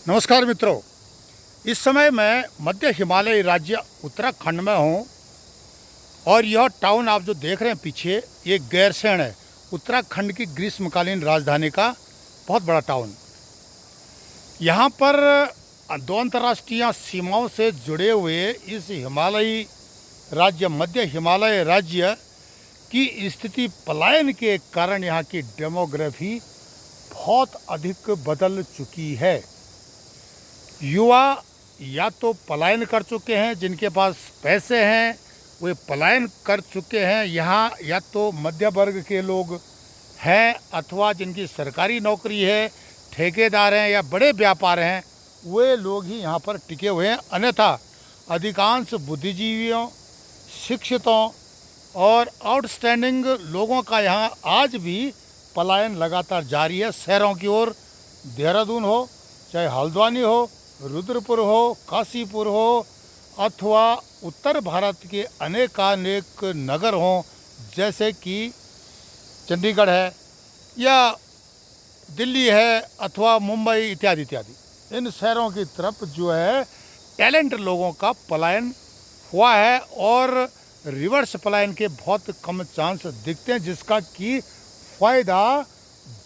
नमस्कार मित्रों, इस समय मैं मध्य हिमालय राज्य उत्तराखंड में हूँ और यह टाउन आप जो देख रहे हैं पीछे, ये गैरसैंण है। उत्तराखंड की ग्रीष्मकालीन राजधानी का बहुत बड़ा टाउन। यहाँ पर दो अंतर्राष्ट्रीय सीमाओं से जुड़े हुए इस हिमालयी राज्य मध्य हिमालय राज्य की स्थिति पलायन के कारण यहाँ की डेमोग्राफी बहुत अधिक बदल चुकी है। युवा या तो पलायन कर चुके हैं, जिनके पास पैसे हैं वे पलायन कर चुके हैं यहाँ, या तो मध्य वर्ग के लोग हैं अथवा जिनकी सरकारी नौकरी है, ठेकेदार हैं या बड़े व्यापार हैं, वे लोग ही यहाँ पर टिके हुए हैं। अन्यथा अधिकांश बुद्धिजीवियों, शिक्षितों और आउटस्टैंडिंग लोगों का यहाँ आज भी पलायन लगातार जारी है। शहरों की ओर, देहरादून हो, चाहे हल्द्वानी हो, रुद्रपुर हो, काशीपुर हो अथवा उत्तर भारत के अनेकानेक नगर हों, जैसे कि चंडीगढ़ है या दिल्ली है अथवा मुंबई इत्यादि इत्यादि, इन शहरों की तरफ जो है टैलेंट लोगों का पलायन हुआ है और रिवर्स पलायन के बहुत कम चांस दिखते हैं, जिसका कि फ़ायदा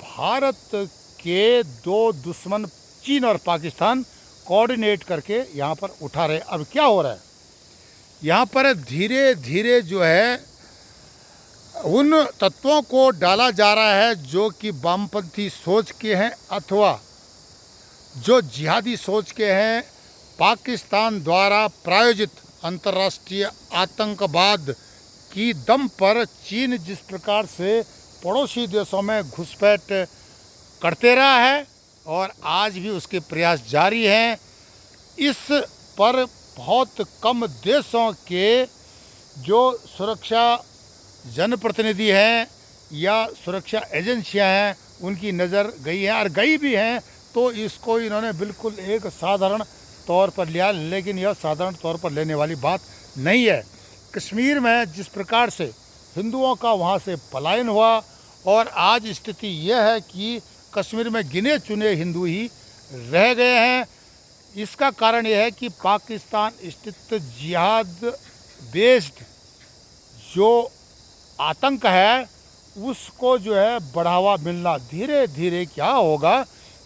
भारत के दो दुश्मन चीन और पाकिस्तान कोऑर्डिनेट करके यहाँ पर उठा रहे। अब क्या हो रहा है, यहाँ पर धीरे धीरे जो है उन तत्वों को डाला जा रहा है जो कि वामपंथी सोच के हैं अथवा जो जिहादी सोच के हैं। पाकिस्तान द्वारा प्रायोजित अंतर्राष्ट्रीय आतंकवाद की दम पर चीन जिस प्रकार से पड़ोसी देशों में घुसपैठ करते रहा है और आज भी उसके प्रयास जारी हैं, इस पर बहुत कम देशों के जो सुरक्षा जनप्रतिनिधि हैं या सुरक्षा एजेंसियां हैं उनकी नज़र गई है और गई भी हैं, तो इसको इन्होंने बिल्कुल एक साधारण तौर पर लिया, लेकिन यह साधारण तौर पर लेने वाली बात नहीं है। कश्मीर में जिस प्रकार से हिंदुओं का वहाँ से पलायन हुआ और आज स्थिति यह है कि कश्मीर में गिने चुने हिंदू ही रह गए हैं, इसका कारण यह है कि पाकिस्तान स्थित जिहाद बेस्ड जो आतंक है उसको जो है बढ़ावा मिलना। धीरे धीरे क्या होगा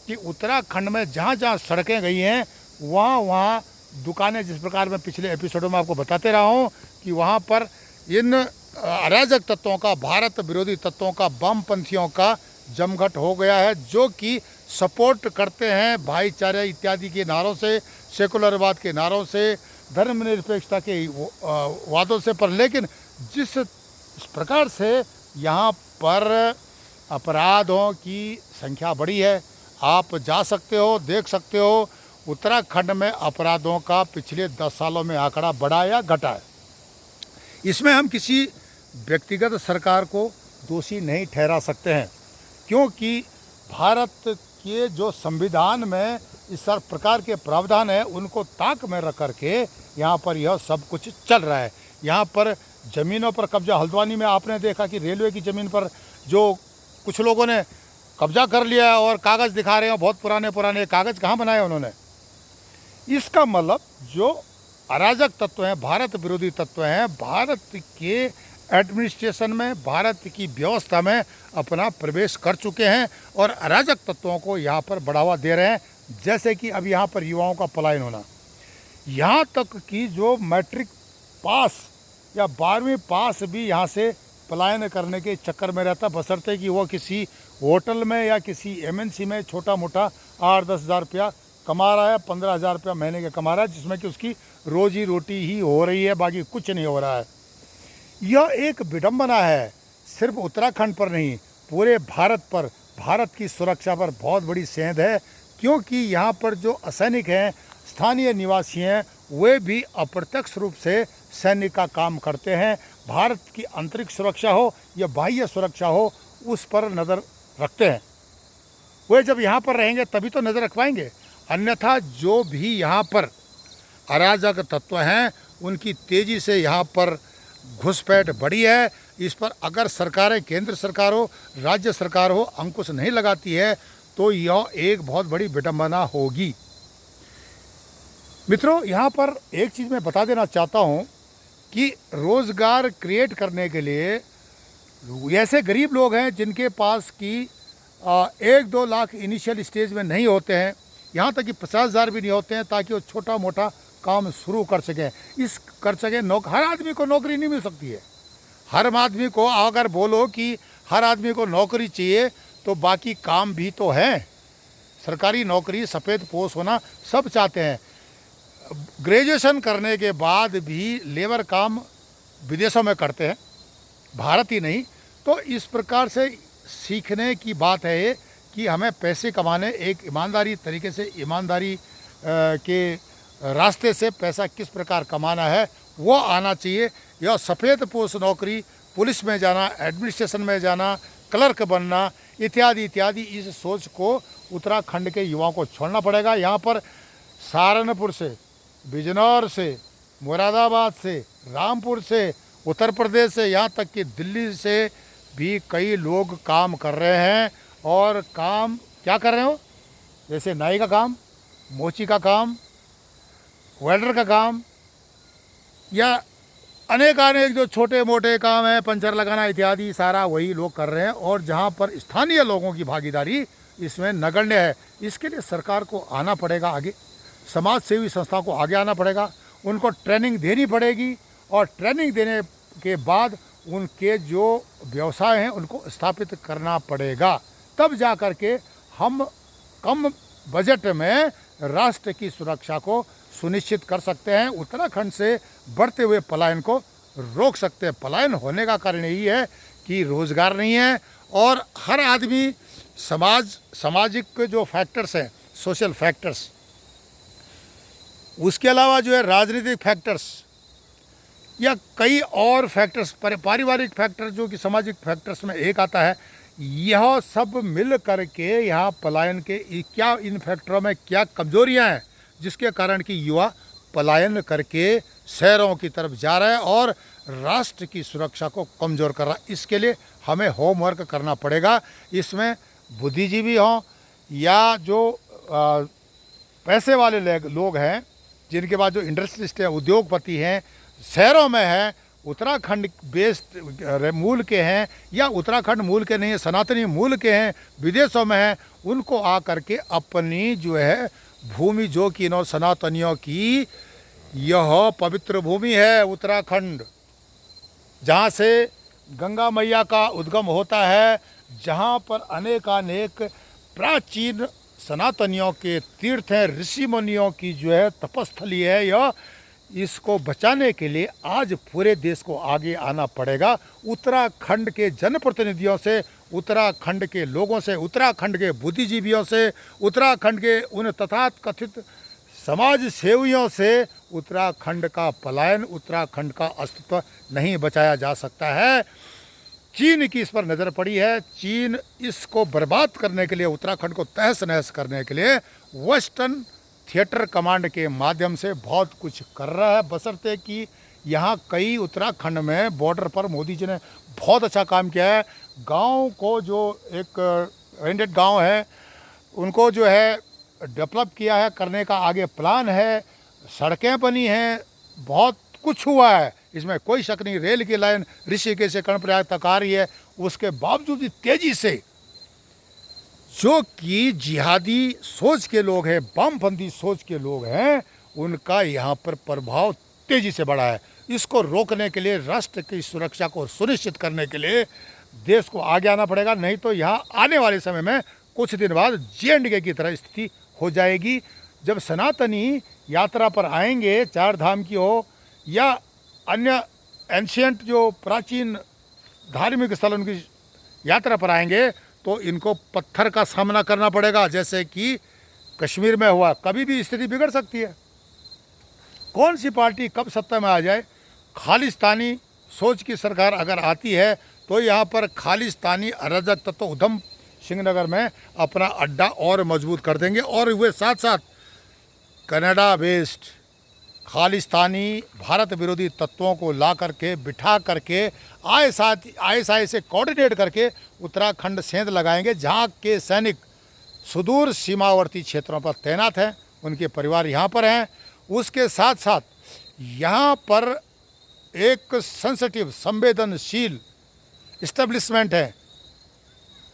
कि उत्तराखंड में जहाँ जहाँ सड़कें गई हैं वहाँ वहाँ दुकानें, जिस प्रकार मैं पिछले एपिसोडों में आपको बताते रहा हूँ कि वहाँ पर इन अराजक तत्वों का, भारत विरोधी तत्वों का, वामपंथियों का जमघट हो गया है, जो कि सपोर्ट करते हैं भाईचारे इत्यादि के नारों से, सेकुलरवाद के नारों से, धर्मनिरपेक्षता के वादों से। पर लेकिन जिस प्रकार से यहाँ पर अपराधों की संख्या बढ़ी है, आप जा सकते हो, देख सकते हो उत्तराखंड में अपराधों का पिछले 10 सालों में आंकड़ा बढ़ा या घटा है। इसमें हम किसी व्यक्तिगत सरकार को दोषी नहीं ठहरा सकते हैं, क्योंकि भारत के जो संविधान में इस प्रकार के प्रावधान है उनको ताक में रख करके यहाँ पर यह सब कुछ चल रहा है। यहाँ पर ज़मीनों पर कब्जा, हल्द्वानी में आपने देखा कि रेलवे की ज़मीन पर जो कुछ लोगों ने कब्जा कर लिया है और कागज़ दिखा रहे हैं, बहुत पुराने पुराने कागज़ कहाँ बनाए उन्होंने। इसका मतलब जो अराजक तत्व हैं, भारत विरोधी तत्व हैं, भारत के एडमिनिस्ट्रेशन में, भारत की व्यवस्था में अपना प्रवेश कर चुके हैं और अराजक तत्वों को यहाँ पर बढ़ावा दे रहे हैं। जैसे कि अब यहाँ पर युवाओं का पलायन होना, यहाँ तक कि जो मैट्रिक पास या 12वीं पास भी यहाँ से पलायन करने के चक्कर में रहता, बशर्ते कि वो किसी होटल में या किसी एमएनसी में छोटा मोटा 8-10 हज़ार रुपया कमा रहा है, 15,000 रुपया महीने का कमा रहा है, जिसमें कि उसकी रोजी रोटी ही हो रही है, बाकी कुछ नहीं हो रहा है। यह एक विडंबना है, सिर्फ उत्तराखंड पर नहीं, पूरे भारत पर, भारत की सुरक्षा पर बहुत बड़ी सेंध है, क्योंकि यहाँ पर जो असैनिक हैं, स्थानीय निवासी हैं, वे भी अप्रत्यक्ष रूप से सैन्य का काम करते हैं। भारत की आंतरिक सुरक्षा हो या बाह्य सुरक्षा हो, उस पर नज़र रखते हैं। वे जब यहाँ पर रहेंगे तभी तो नज़र रख पाएंगे, अन्यथा जो भी यहाँ पर अराजक तत्व हैं उनकी तेज़ी से यहाँ पर घुसपैठ बढ़ी है। इस पर अगर सरकारें, केंद्र सरकार हो, राज्य सरकार हो, अंकुश नहीं लगाती है तो यह एक बहुत बड़ी विडंबना होगी। मित्रों, यहाँ पर एक चीज़ मैं बता देना चाहता हूँ कि रोज़गार क्रिएट करने के लिए ऐसे गरीब लोग हैं जिनके पास कि 1-2 लाख इनिशियल स्टेज में नहीं होते हैं, यहाँ तक कि 50,000 भी नहीं होते हैं, ताकि वो छोटा मोटा काम शुरू कर सकें। हर आदमी को नौकरी नहीं मिल सकती है। हर आदमी को अगर बोलो कि हर आदमी को नौकरी चाहिए, तो बाकी काम भी तो हैं। सरकारी नौकरी, सफ़ेद पोस्ट होना सब चाहते हैं। ग्रेजुएशन करने के बाद भी लेबर काम विदेशों में करते हैं, भारत ही नहीं। तो इस प्रकार से सीखने की बात है ये कि हमें पैसे कमाने एक ईमानदारी तरीके से, ईमानदारी के रास्ते से पैसा किस प्रकार कमाना है वो आना चाहिए। यह सफ़ेद पोस्ट नौकरी, पुलिस में जाना, एडमिनिस्ट्रेशन में जाना, क्लर्क बनना इत्यादि इत्यादि, इस सोच को उत्तराखंड के युवाओं को छोड़ना पड़ेगा। यहाँ पर सहारनपुर से, बिजनौर से, मुरादाबाद से, रामपुर से, उत्तर प्रदेश से, यहाँ तक कि दिल्ली से भी कई लोग काम कर रहे हैं। और काम क्या कर रहे हो? जैसे नाई का काम, मोची का काम, वेल्डर का काम, या अनेक जो छोटे मोटे काम हैं, पंचर लगाना इत्यादि, सारा वही लोग कर रहे हैं। और जहाँ पर स्थानीय लोगों की भागीदारी इसमें नगण्य है। इसके लिए सरकार को आना पड़ेगा आगे, समाज सेवी संस्था को आगे आना पड़ेगा, उनको ट्रेनिंग देनी पड़ेगी। और ट्रेनिंग देने के बाद उनके जो व्यवसाय हैं उनको स्थापित करना पड़ेगा। तब जा कर के हम कम बजट में राष्ट्र की सुरक्षा को सुनिश्चित कर सकते हैं, उत्तराखंड से बढ़ते हुए पलायन को रोक सकते हैं। पलायन होने का कारण यही है कि रोज़गार नहीं है। और हर आदमी सामाजिक जो फैक्टर्स हैं, सोशल फैक्टर्स, उसके अलावा जो है राजनीतिक फैक्टर्स या कई और फैक्टर्स, पारिवारिक फैक्टर जो कि सामाजिक फैक्टर्स में एक आता है, यह सब मिल करके यहाँ पलायन के क्या, इन फैक्टरों में क्या कमजोरियाँ हैं जिसके कारण कि युवा पलायन करके शहरों की तरफ जा रहा है और राष्ट्र की सुरक्षा को कमज़ोर कर रहा है। इसके लिए हमें होमवर्क करना पड़ेगा। इसमें बुद्धिजीवी हों या जो पैसे वाले लोग हैं, जिनके पास जो इंडस्ट्रिस्ट है, उद्योगपति हैं, शहरों में हैं, उत्तराखंड बेस्ड मूल के हैं या उत्तराखंड मूल के नहीं है, सनातनी मूल के हैं, विदेशों में हैं, उनको आ करके अपनी जो है भूमि, जो कि इन सनातनियों की यह पवित्र भूमि है उत्तराखंड, जहाँ से गंगा मैया का उद्गम होता है, जहाँ पर अनेकानेक प्राचीन सनातनियों के तीर्थ हैं, ऋषि मुनियों की जो है तपस्थली है यह। इसको बचाने के लिए आज पूरे देश को आगे आना पड़ेगा। उत्तराखंड के जनप्रतिनिधियों से, उत्तराखंड के लोगों से, उत्तराखंड के बुद्धिजीवियों से, उत्तराखंड के उन तथाकथित समाज सेवियों से उत्तराखंड का पलायन, उत्तराखंड का अस्तित्व नहीं बचाया जा सकता है। चीन की इस पर नज़र पड़ी है। चीन इसको बर्बाद करने के लिए, उत्तराखंड को तहस नहस करने के लिए वेस्टर्न थिएटर कमांड के माध्यम से बहुत कुछ कर रहा है, बशर्ते कि यहाँ कई उत्तराखंड में बॉर्डर पर मोदी जी ने बहुत अच्छा काम किया है। गांव को, जो एक रेंडेड गांव है, उनको जो है डेवलप किया है, करने का आगे प्लान है, सड़कें बनी हैं, बहुत कुछ हुआ है, इसमें कोई शक नहीं। रेल की लाइन ऋषिकेश से कर्णप्रयाग तक आ रही है। उसके बावजूद भी तेज़ी से जो कि जिहादी सोच के लोग हैं, वामपंथी सोच के लोग हैं, उनका यहाँ पर प्रभाव तेज़ी से बढ़ा है। इसको रोकने के लिए, राष्ट्र की सुरक्षा को सुनिश्चित करने के लिए देश को आगे आना पड़ेगा। नहीं तो यहाँ आने वाले समय में कुछ दिन बाद J&K की तरह स्थिति हो जाएगी। जब सनातनी यात्रा पर आएंगे, चार धाम की हो या अन्य एंशियंट जो प्राचीन धार्मिक स्थल उनकी यात्रा पर आएंगे, तो इनको पत्थर का सामना करना पड़ेगा, जैसे कि कश्मीर में हुआ। कभी भी स्थिति बिगड़ सकती है। कौन सी पार्टी कब सत्ता में आ जाए। खालिस्तानी सोच की सरकार अगर आती है तो यहाँ पर खालिस्तानी अराजक तत्व उधम सिंह नगर में अपना अड्डा और मजबूत कर देंगे। और वे साथ साथ कनाडा बेस्ड खालिस्तानी भारत विरोधी तत्वों को ला करके, बिठा करके, ISI से कोऑर्डिनेट करके उत्तराखंड सेंध लगाएंगे, जहाँ के सैनिक सुदूर सीमावर्ती क्षेत्रों पर तैनात हैं, उनके परिवार यहाँ पर हैं, उसके साथ साथ यहाँ पर एक सेंसिटिव संवेदनशील इस्टेब्लिशमेंट है,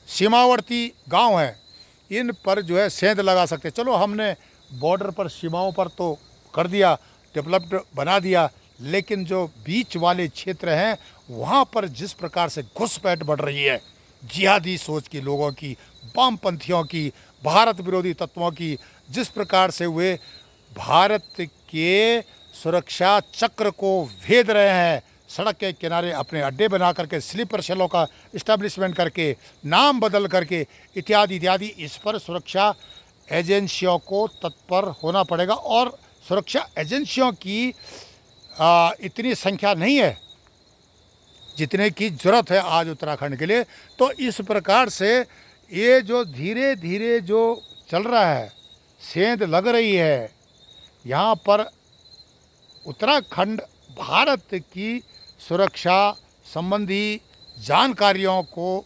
सीमावर्ती गांव है, इन पर जो है सेंध लगा सकते हैं। चलो हमने बॉर्डर पर सीमाओं पर तो कर दिया, डेवलप्ड बना दिया, लेकिन जो बीच वाले क्षेत्र हैं वहाँ पर जिस प्रकार से घुसपैठ बढ़ रही है, जिहादी सोच के लोगों की, वामपंथियों की, भारत विरोधी तत्वों की, जिस प्रकार से वे भारत के सुरक्षा चक्र को भेद रहे हैं, सड़क के किनारे अपने अड्डे बना करके, स्लीपर सेलों का इस्टेब्लिशमेंट करके, नाम बदल करके, इत्यादि इत्यादि, इस पर सुरक्षा एजेंसियों को तत्पर होना पड़ेगा। और सुरक्षा एजेंसियों की इतनी संख्या नहीं है जितने की ज़रूरत है आज उत्तराखंड के लिए। तो इस प्रकार से ये जो धीरे धीरे जो चल रहा है, सेंध लग रही है, यहाँ पर उत्तराखंड भारत की सुरक्षा संबंधी जानकारियों को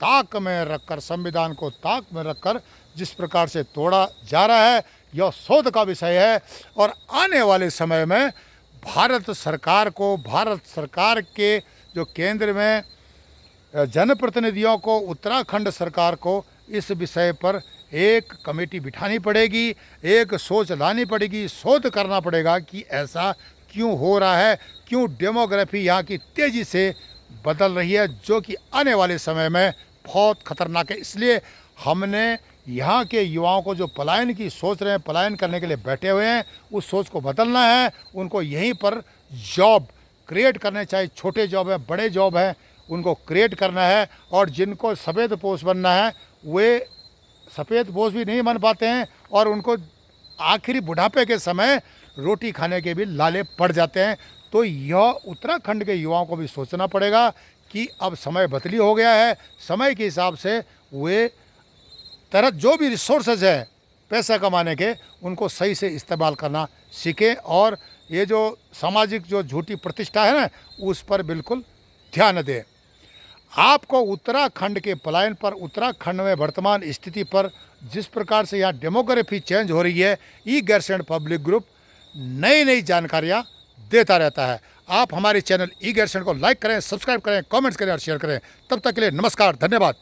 ताक में रखकर, संविधान को ताक में रखकर जिस प्रकार से तोड़ा जा रहा है, यह शोध का विषय है। और आने वाले समय में भारत सरकार को, भारत सरकार के जो केंद्र में जनप्रतिनिधियों को, उत्तराखंड सरकार को इस विषय पर एक कमेटी बिठानी पड़ेगी, एक सोच लानी पड़ेगी, शोध करना पड़ेगा कि ऐसा क्यों हो रहा है, क्यों डेमोग्राफी यहाँ की तेज़ी से बदल रही है, जो कि आने वाले समय में बहुत खतरनाक है। इसलिए हमने यहाँ के युवाओं को जो पलायन की सोच रहे हैं, पलायन करने के लिए बैठे हुए हैं, उस सोच को बदलना है। उनको यहीं पर जॉब क्रिएट करने, चाहे छोटे जॉब है, बड़े जॉब है, उनको क्रिएट करना है। और जिनको सफ़ेद पोश बनना है, वे सफ़ेद पोश भी नहीं बन पाते हैं और उनको आखिरी बुढ़ापे के समय रोटी खाने के भी लाले पड़ जाते हैं। तो यह उत्तराखंड के युवाओं को भी सोचना पड़ेगा कि अब समय बदली हो गया है, समय के हिसाब से वे तरह जो भी रिसोर्सेज है पैसा कमाने के, उनको सही से इस्तेमाल करना सीखें। और ये जो सामाजिक जो झूठी प्रतिष्ठा है ना, उस पर बिल्कुल ध्यान दें। आपको उत्तराखंड के पलायन पर, उत्तराखंड में वर्तमान स्थिति पर, जिस प्रकार से यहाँ डेमोग्राफी चेंज हो रही है, ई गैरसैंण पब्लिक ग्रुप नई नई जानकारियाँ देता रहता है। आप हमारे चैनल ई गैरसैंण को लाइक करें, सब्सक्राइब करें, कमेंट्स करें और शेयर करें। तब तक के लिए नमस्कार, धन्यवाद।